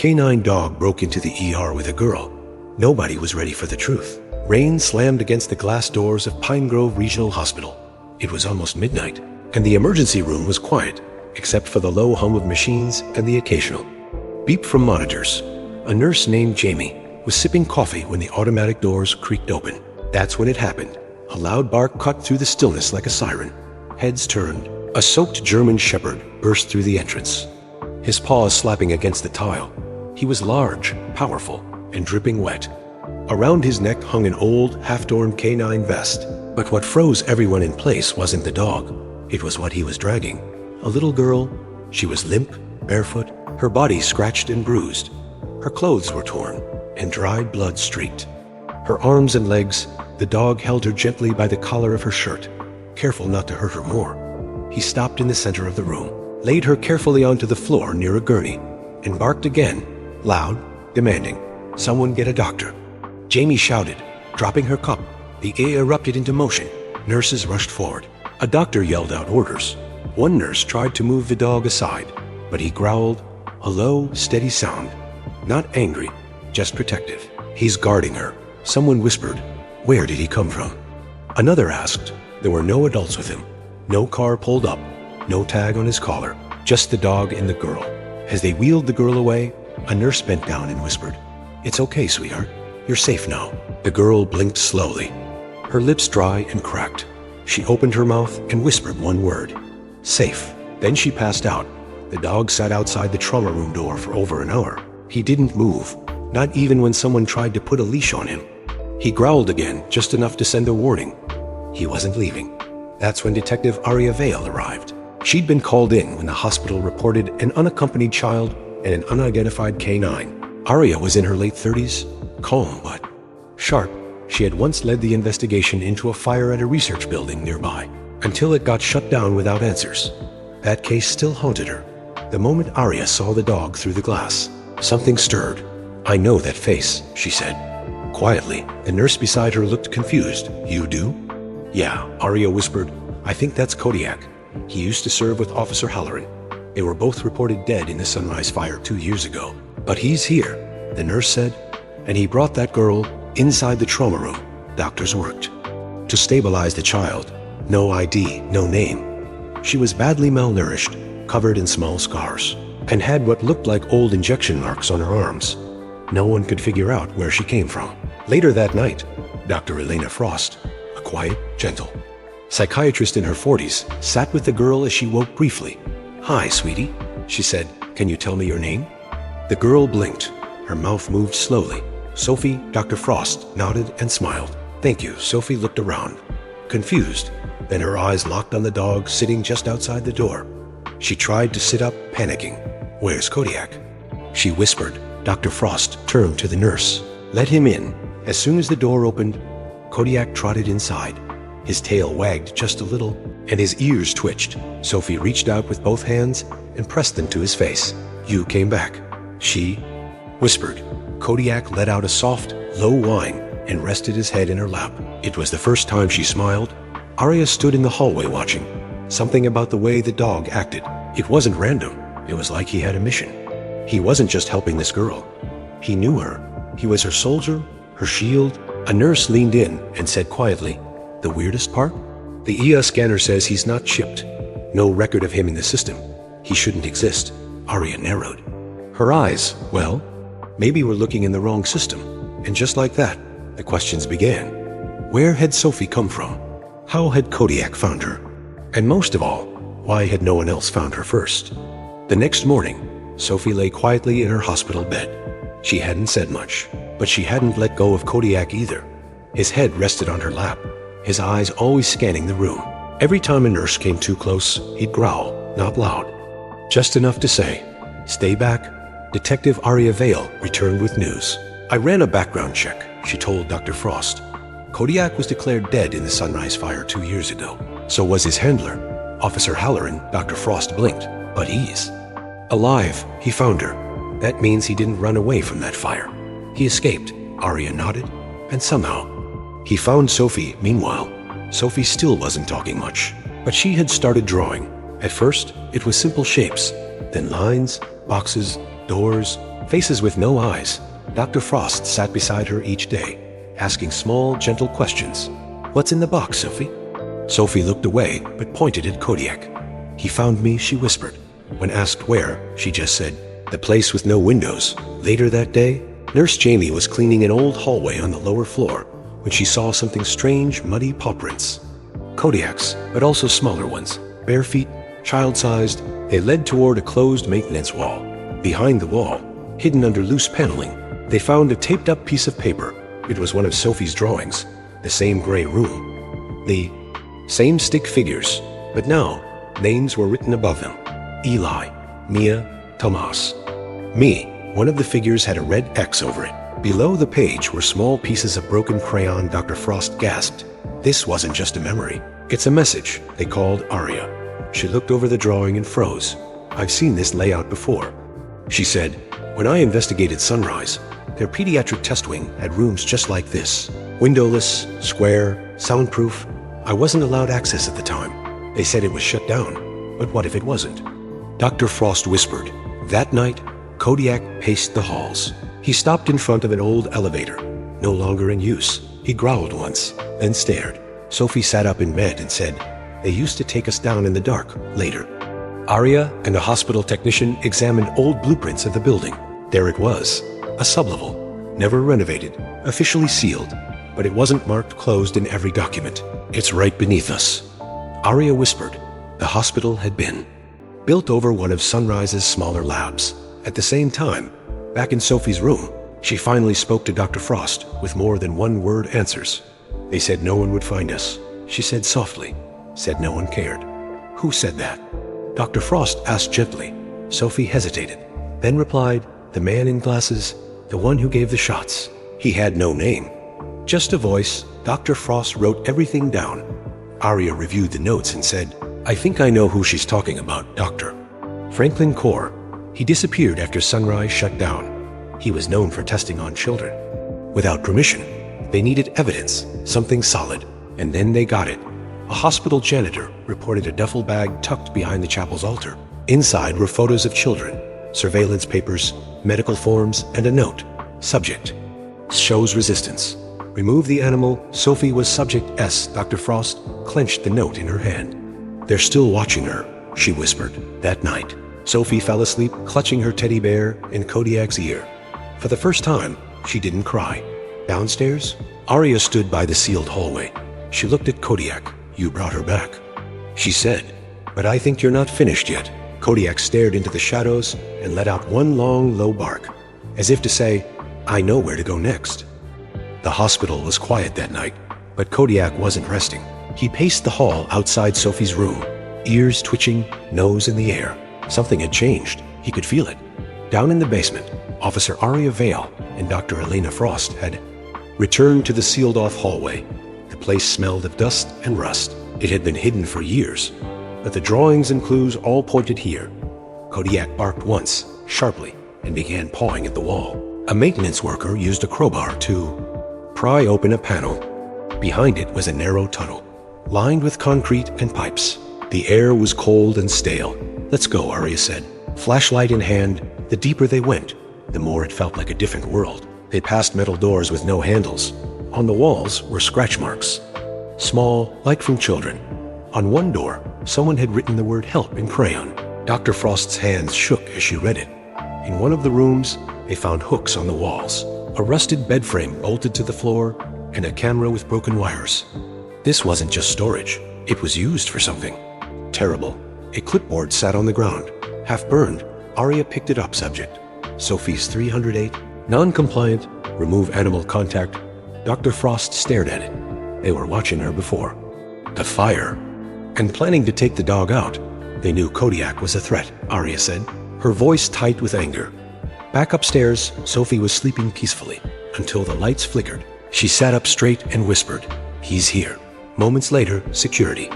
canine dog broke into the ER with a girl. Nobody was ready for the truth. Rain slammed against the glass doors of Pine Grove Regional Hospital. It was almost midnight, and the emergency room was quiet, except for the low hum of machines and the occasional beep from monitors. A nurse named Jamie was sipping coffee when the automatic doors creaked open. That's when it happened. A loud bark cut through the stillness like a siren. Heads turned. A soaked German shepherd burst through the entrance, his paws slapping against the tile. He was large, powerful, and dripping wet. Around his neck hung an old, half-torn canine vest. But what froze everyone in place wasn't the dog. It was what he was dragging. A little girl. She was limp, barefoot, her body scratched and bruised. Her clothes were torn, and dried blood streaked. Her arms and legs, the dog held her gently by the collar of her shirt, careful not to hurt her more. He stopped in the center of the room, laid her carefully onto the floor near a gurney, and barked again, loud, demanding, "Someone get a doctor." Jamie shouted, dropping her cup. The air erupted into motion. Nurses rushed forward. A doctor yelled out orders. One nurse tried to move the dog aside, but he growled, a low, steady sound. Not angry, just protective. "He's guarding her," someone whispered. "Where did he come from?" Another asked. There were no adults with him. No car pulled up, no tag on his collar, just the dog and the girl. As they wheeled the girl away, a nurse bent down and whispered, "It's okay, sweetheart. You're safe now." The girl blinked slowly, her lips dry and cracked. She opened her mouth and whispered one word, "Safe." Then she passed out. The dog sat outside the trauma room door for over an hour. He didn't move, not even when someone tried to put a leash on him. He growled again, just enough to send a warning. He wasn't leaving. That's when Detective Aria Vale arrived. She'd been called in when the hospital reported an unaccompanied child and an unidentified canine. Aria was in her late 30s, calm but sharp. She had once led the investigation into a fire at a research building nearby, until it got shut down without answers. That case still haunted her. The moment Aria saw the dog through the glass, something stirred. "I know that face," she said. Quietly, the nurse beside her looked confused. "You do?" "Yeah," Aria whispered. "I think that's Kodiak. He used to serve with Officer Halloran. They were both reported dead in the Sunrise Fire 2 years ago. But he's here," the nurse said, "and he brought that girl inside the trauma room. Doctors worked to stabilize the child. No ID, no name. She was badly malnourished, covered in small scars, and had what looked like old injection marks on her arms. No one could figure out where she came from." Later that night, Dr. Elena Frost, a quiet, gentle psychiatrist in her 40s, sat with the girl as she woke briefly. "Hi, sweetie," she said. "Can you tell me your name?" The girl blinked. Her mouth moved slowly. Sophie, Dr. Frost, nodded and smiled. "Thank you." Sophie looked around, confused. Then her eyes locked on the dog sitting just outside the door. She tried to sit up, panicking. "Where's Kodiak?" she whispered. Dr. Frost turned to the nurse. "Let him in." As soon as the door opened, Kodiak trotted inside. His tail wagged just a little, and his ears twitched. Sophie reached out with both hands and pressed them to his face. "You came back," she whispered. Kodiak let out a soft, low whine and rested his head in her lap. It was the first time she smiled. Aria stood in the hallway watching. Something about the way the dog acted. It wasn't random. It was like he had a mission. He wasn't just helping this girl. He knew her. He was her soldier, her shield. A nurse leaned in and said quietly, "The weirdest part? The EA scanner says he's not chipped. No record of him in the system. He shouldn't exist." Aria narrowed her eyes. "Well, maybe we're looking in the wrong system." And just like that, the questions began. Where had Sophie come from? How had Kodiak found her? And most of all, why had no one else found her first? The next morning, Sophie lay quietly in her hospital bed. She hadn't said much, but she hadn't let go of Kodiak either. His head rested on her lap, his eyes always scanning the room. Every time a nurse came too close, he'd growl, not loud, just enough to say, "Stay back." Detective Aria Vale returned with news. "I ran a background check," she told Dr. Frost. "Kodiak was declared dead in the Sunrise Fire 2 years ago. So was his handler, Officer Halloran." Dr. Frost blinked. "But he's alive. He found her. That means he didn't run away from that fire. He escaped." Aria nodded. "And somehow he found Sophie." Meanwhile, Sophie still wasn't talking much, but she had started drawing. At first, it was simple shapes, then lines, boxes, doors, faces with no eyes. Dr. Frost sat beside her each day, asking small, gentle questions. "What's in the box, Sophie?" Sophie looked away, but pointed at Kodiak. "He found me," she whispered. When asked where, she just said, "The place with no windows." Later that day, Nurse Jamie was cleaning an old hallway on the lower floor when she saw something strange, muddy paw prints. Kodiak's, but also smaller ones, bare feet, child-sized. They led toward a closed maintenance wall. Behind the wall, hidden under loose paneling, they found a taped-up piece of paper. It was one of Sophie's drawings, the same gray room. The same stick figures, but now names were written above them. Eli, Mia, Tomas. Me, one of the figures had a red X over it. Below the page were small pieces of broken crayon. Dr. Frost gasped. This wasn't just a memory. It's a message. They called Aria. She looked over the drawing and froze. "I've seen this layout before," she said. "When I investigated Sunrise, their pediatric test wing had rooms just like this. Windowless, square, soundproof. I wasn't allowed access at the time. They said it was shut down. But what if it wasn't?" Dr. Frost whispered. That night, Kodiak paced the halls. He stopped in front of an old elevator, no longer in use. He growled once, then stared. Sophie sat up in bed and said, "They used to take us down in the dark." Later, Aria and a hospital technician examined old blueprints of the building. There it was, a sublevel, never renovated, officially sealed, but it wasn't marked closed in every document. "It's right beneath us," Aria whispered. The hospital had been built over one of Sunrise's smaller labs. At the same time, back in Sophie's room, she finally spoke to Dr. Frost with more than one-word answers. "They said no one would find us," she said softly. "Said no one cared." "Who said that?" Dr. Frost asked gently. Sophie hesitated, then replied, "The man in glasses, the one who gave the shots." He had no name, just a voice. Dr. Frost wrote everything down. Aria reviewed the notes and said, "I think I know who she's talking about, Doctor. Franklin Core. He disappeared after Sunrise shut down. He was known for testing on children. Without permission, they needed evidence, something solid, and then they got it. A hospital janitor reported a duffel bag tucked behind the chapel's altar. Inside were photos of children, surveillance papers, medical forms, and a note. Subject: shows resistance. Remove the animal. Sophie was subject S. Dr. Frost clenched the note in her hand. "They're still watching her," she whispered. That night, Sophie fell asleep clutching her teddy bear in Kodiak's ear. For the first time, she didn't cry. Downstairs, Aria stood by the sealed hallway. She looked at Kodiak. "You brought her back," she said. "But I think you're not finished yet." Kodiak stared into the shadows and let out one long, low bark, as if to say, "I know where to go next." The hospital was quiet that night, but Kodiak wasn't resting. He paced the hall outside Sophie's room, ears twitching, nose in the air. Something had changed. He could feel it. Down in the basement, Officer Aria Vale and Dr. Elena Frost had returned to the sealed-off hallway. The place smelled of dust and rust. It had been hidden for years, but the drawings and clues all pointed here. Kodiak barked once, sharply, and began pawing at the wall. A maintenance worker used a crowbar to pry open a panel. Behind it was a narrow tunnel, lined with concrete and pipes. The air was cold and stale. "Let's go," Aria said. Flashlight in hand, the deeper they went, the more it felt like a different world. They passed metal doors with no handles. On the walls were scratch marks, small, like from children. On one door, someone had written the word "help" in crayon. Dr. Frost's hands shook as she read it. In one of the rooms, they found hooks on the walls, a rusted bed frame bolted to the floor, and a camera with broken wires. This wasn't just storage. It was used for something terrible. A clipboard sat on the ground, half burned. Aria picked it up. Subject: Sophie's 308. Non-compliant. Remove animal contact. Dr. Frost stared at it. They were watching her before. The fire. And planning to take the dog out. They knew Kodiak was a threat, Aria said, her voice tight with anger. Back upstairs, Sophie was sleeping peacefully until the lights flickered. She sat up straight and whispered, "He's here." Moments later, security.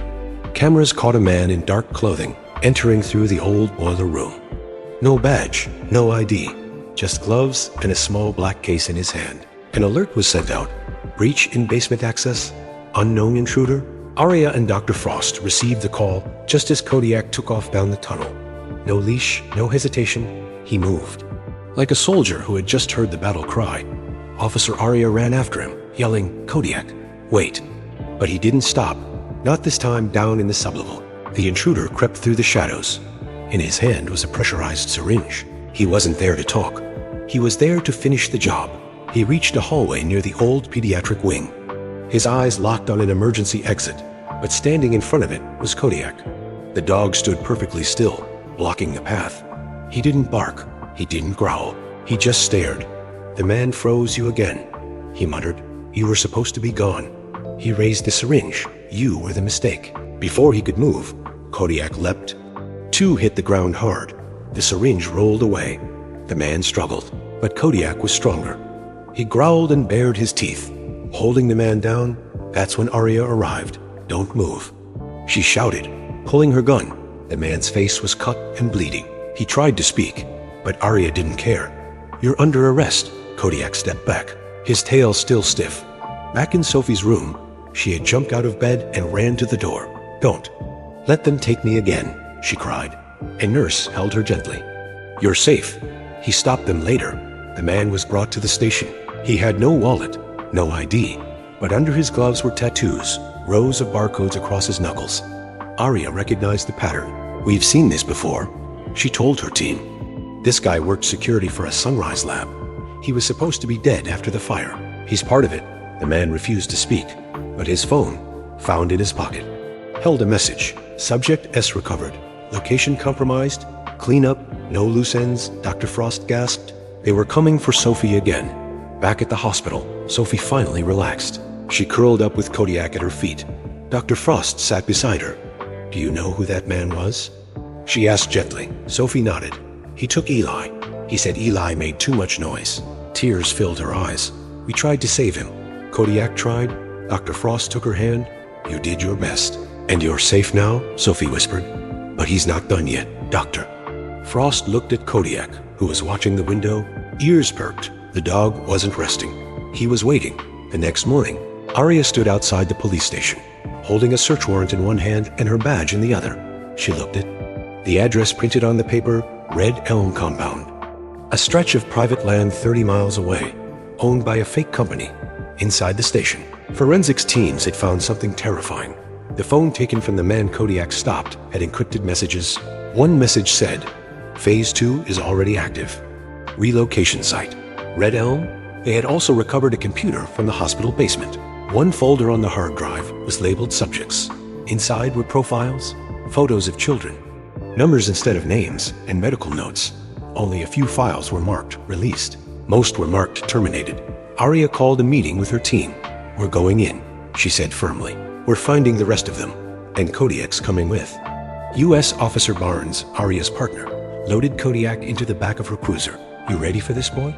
Cameras caught a man in dark clothing entering through the old boiler room. No badge, no ID, just gloves and a small black case in his hand. An alert was sent out. Breach in basement access. Unknown intruder. Aria and Dr. Frost received the call just as Kodiak took off down the tunnel. No leash, no hesitation. He moved. Like a soldier who had just heard the battle cry, Officer Arya ran after him, yelling, "Kodiak, wait!" But he didn't stop, not this time down in the sublevel. The intruder crept through the shadows. In his hand was a pressurized syringe. He wasn't there to talk. He was there to finish the job. He reached a hallway near the old pediatric wing. His eyes locked on an emergency exit, but standing in front of it was Kodiak. The dog stood perfectly still, blocking the path. He didn't bark. He didn't growl. He just stared. "The man froze you again," he muttered. "You were supposed to be gone." He raised the syringe. "You were the mistake." Before he could move, Kodiak leapt. Two hit the ground hard. The syringe rolled away. The man struggled, but Kodiak was stronger. He growled and bared his teeth. Holding the man down, that's when Arya arrived. "Don't move," she shouted, pulling her gun. The man's face was cut and bleeding. He tried to speak, but Arya didn't care. "You're under arrest." Kodiak stepped back, his tail still stiff. Back in Sophie's room, she had jumped out of bed and ran to the door. "Don't let them take me again," she cried. A nurse held her gently. "You're safe." He stopped them later. The man was brought to the station. He had no wallet, no ID, but under his gloves were tattoos, rows of barcodes across his knuckles. Arya recognized the pattern. "We've seen this before," she told her team. "This guy worked security for a sunrise lab. He was supposed to be dead after the fire. He's part of it." The man refused to speak, but his phone, found in his pocket, held a message. "Subject S recovered. Location compromised. Clean up. No loose ends," Dr. Frost gasped. They were coming for Sophie again. Back at the hospital, Sophie finally relaxed. She curled up with Kodiak at her feet. Dr. Frost sat beside her. "Do you know who that man was?" she asked gently. Sophie nodded. "He took Eli. He said Eli made too much noise." Tears filled her eyes. "We tried to save him." Kodiak tried. Dr. Frost took her hand. "You did your best." "And you're safe now?" Sophie whispered. "But he's not done yet, Doctor." Frost looked at Kodiak, who was watching the window, ears perked. The dog wasn't resting. He was waiting. The next morning, Arya stood outside the police station, holding a search warrant in one hand and her badge in the other. She looked at the address printed on the paper, Red Elm Compound. A stretch of private land 30 miles away, owned by a fake company. Inside the station, forensics teams had found something terrifying. The phone taken from the man Kodiak stopped had encrypted messages. One message said, "Phase 2 is already active. Relocation site. Red Elm." They had also recovered a computer from the hospital basement. One folder on the hard drive was labeled subjects. Inside were profiles, photos of children, numbers instead of names, and medical notes. Only a few files were marked released. Most were marked terminated. Arya called a meeting with her team. "We're going in," she said firmly. "We're finding the rest of them, and Kodiak's coming with." U.S. Officer Barnes, Arya's partner, loaded Kodiak into the back of her cruiser. "You ready for this, boy?"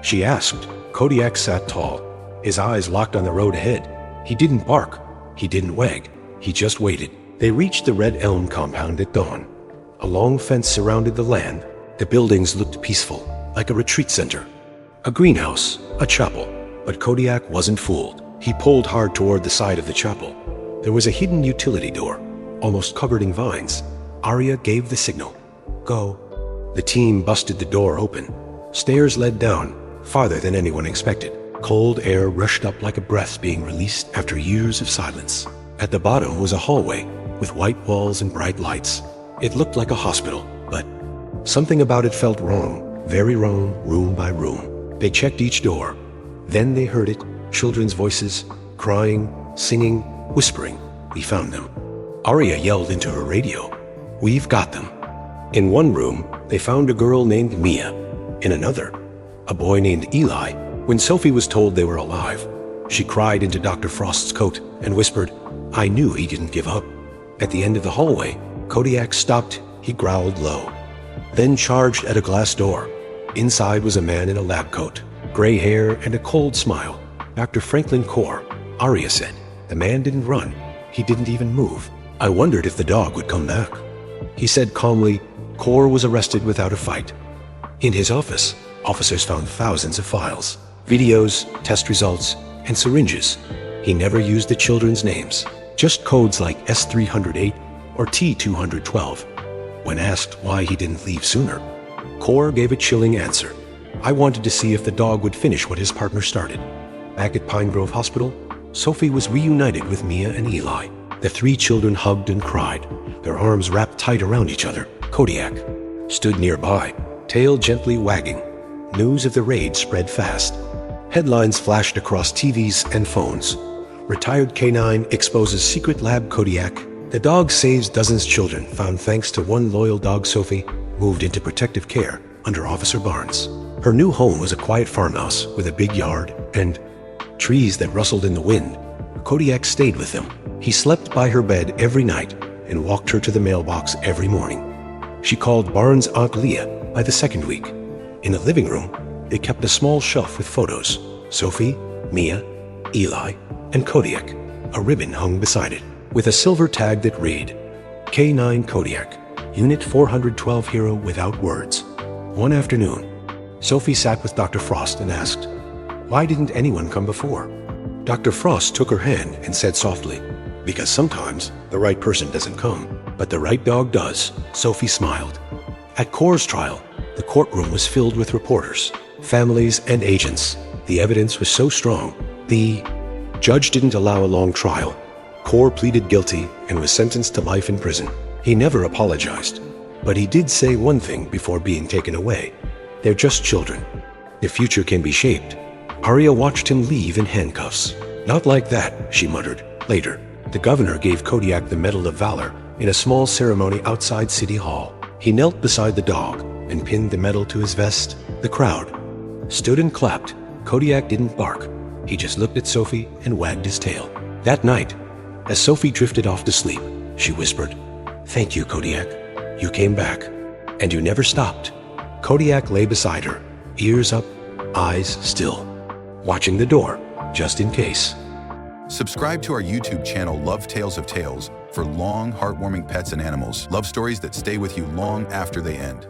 she asked. Kodiak sat tall, his eyes locked on the road ahead. He didn't bark. He didn't wag. He just waited. They reached the Red Elm compound at dawn. A long fence surrounded the land. The buildings looked peaceful, like a retreat center. A greenhouse, a chapel. But Kodiak wasn't fooled. He pulled hard toward the side of the chapel. There was a hidden utility door, almost covered in vines. Arya gave the signal. "Go." The team busted the door open. Stairs led down, farther than anyone expected. Cold air rushed up like a breath being released after years of silence. At the bottom was a hallway with white walls and bright lights. It looked like a hospital, but something about it felt wrong, very wrong, room by room. They checked each door. Then they heard it, children's voices, crying, singing, whispering. We found them. Arya yelled into her radio. "We've got them." In one room, they found a girl named Mia. In another, a boy named Eli. When Sophie was told they were alive, she cried into Dr. Frost's coat and whispered, "I knew he didn't give up." At the end of the hallway, Kodiak stopped. He growled low, then charged at a glass door. Inside was a man in a lab coat, gray hair and a cold smile. "Dr. Franklin Core," Arya said. The man didn't run. He didn't even move. "I wondered if the dog would come back." He said calmly, "Core was arrested without a fight." In his office, officers found thousands of files, videos, test results, and syringes. He never used the children's names, just codes like S308 or T212. When asked why he didn't leave sooner, Core gave a chilling answer. I wanted to see if the dog would finish what his partner started. Back at Pine Grove Hospital, Sophie was reunited with Mia and Eli. The three children hugged and cried, their arms wrapped tight around each other. Kodiak stood nearby, tail gently wagging. News of the raid spread fast. Headlines flashed across TVs and phones. Retired canine exposes secret lab Kodiak. The dog saves dozens of children found thanks to one loyal dog. Sophie moved into protective care under Officer Barnes. Her new home was a quiet farmhouse with a big yard and trees that rustled in the wind. Kodiak stayed with them. He slept by her bed every night and walked her to the mailbox every morning. She called Barnes Aunt Leah by the second week. In the living room, they kept a small shelf with photos. Sophie, Mia, Eli, and Kodiak. A ribbon hung beside it with a silver tag that read, K9 Kodiak, Unit 412 Hero without words. One afternoon, Sophie sat with Dr. Frost and asked, why didn't anyone come before? Dr. Frost took her hand and said softly, because sometimes the right person doesn't come, but the right dog does. Sophie smiled. At Core's trial, the courtroom was filled with reporters, families, and agents. The evidence was so strong, the judge didn't allow a long trial. Core pleaded guilty and was sentenced to life in prison. He never apologized, but he did say one thing before being taken away. They're just children. Their future can be shaped. Arya watched him leave in handcuffs. Not like that, she muttered. Later, the governor gave Kodiak the Medal of Valor in a small ceremony outside City Hall. He knelt beside the dog and pinned the medal to his vest. The crowd stood and clapped. Kodiak didn't bark. He just looked at Sophie and wagged his tail. That night, as Sophie drifted off to sleep, she whispered, thank you, Kodiak. You came back, and you never stopped. Kodiak lay beside her, ears up, eyes still, watching the door, just in case. Subscribe to our YouTube channel, Love Tales of Tales, for long, heartwarming pets and animals, love stories that stay with you long after they end.